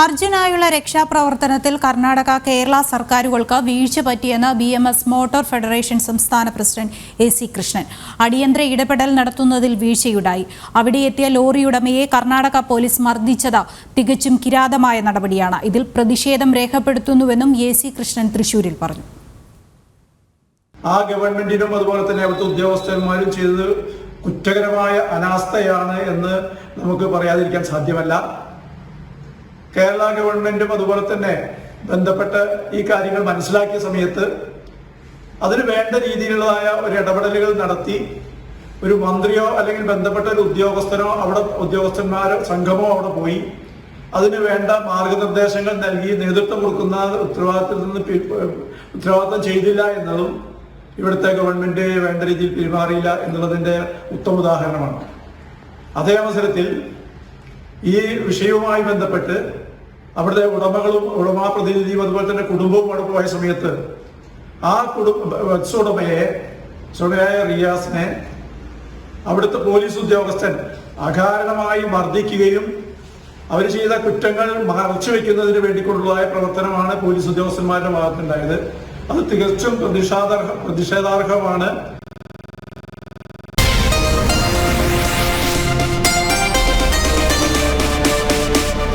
അർജുനായുള്ള രക്ഷാപ്രവർത്തനത്തിൽ കർണാടക കേരള സർക്കാരുകൾക്ക് വീഴ്ച പറ്റിയെന്ന് BMS മോട്ടോർ ഫെഡറേഷൻ സംസ്ഥാന പ്രസിഡന്റ് AC കൃഷ്ണൻ. അടിയന്തര ഇടപെടൽ നടത്തുന്നതിൽ വീഴ്ചയുണ്ടായി. അവിടെ എത്തിയ ലോറിയുടമയെ കർണാടക പോലീസ് മർദ്ദിച്ചത് തികച്ചും കിരാതമായ നടപടിയാണ്. ഇതിൽ പ്രതിഷേധം രേഖപ്പെടുത്തുന്നുവെന്നും AC കൃഷ്ണൻ തൃശൂരിൽ പറഞ്ഞു. ആ ഗവൺമെന്റിനും അതുപോലെ തന്നെ അവിടുത്തെ ഉദ്യോഗസ്ഥന്മാരും ചെയ്തത് കുറ്റകരമായ അനാസ്ഥയാണ് എന്ന് നമുക്ക് പറയാതിരിക്കാൻ സാധ്യമല്ല. കേരള ഗവൺമെന്റും അതുപോലെ തന്നെ ബന്ധപ്പെട്ട ഈ കാര്യങ്ങൾ മനസ്സിലാക്കിയ സമയത്ത് അതിന് വേണ്ട രീതിയിലുള്ളതായ ഒരു ഇടപെടലുകൾ നടത്തി ഒരു മന്ത്രിയോ അല്ലെങ്കിൽ ബന്ധപ്പെട്ട ഒരു ഉദ്യോഗസ്ഥനോ അവിടെ ഉദ്യോഗസ്ഥന്മാരോ സംഘമോ അവിടെ പോയി അതിന് വേണ്ട മാർഗനിർദ്ദേശങ്ങൾ നൽകി നേതൃത്വം കൊടുക്കുന്ന ഉത്തരവാദിത്വം ചെയ്തില്ല എന്നതും ഇവിടുത്തെ ഗവൺമെന്റ് വേണ്ട രീതിയിൽ പെരുമാറിയില്ല എന്നുള്ളതിന്റെ ഉത്തമ ഉദാഹരണമാണ്. അതേ അവസരത്തിൽ ഈ വിഷയവുമായി ബന്ധപ്പെട്ട് അവിടുത്തെ ഉടമാ പ്രതിനിധിയും അതുപോലെ തന്നെ കുടുംബവും അവിടെ പോയ സമയത്ത് ആ ഉടമയായ റിയാസിനെ അവിടുത്തെ പോലീസ് ഉദ്യോഗസ്ഥൻ അകാരണമായി മർദ്ദിക്കുകയും അവർ ചെയ്ത കുറ്റങ്ങൾ മറച്ചു വെക്കുന്നതിന് വേണ്ടിക്കൊണ്ടുള്ളതായ പ്രവർത്തനമാണ് പോലീസ് ഉദ്യോഗസ്ഥന്മാരുടെ ഭാഗത്തുണ്ടായത്. അത് തികച്ചും പ്രതിഷേധാർഹമാണ്.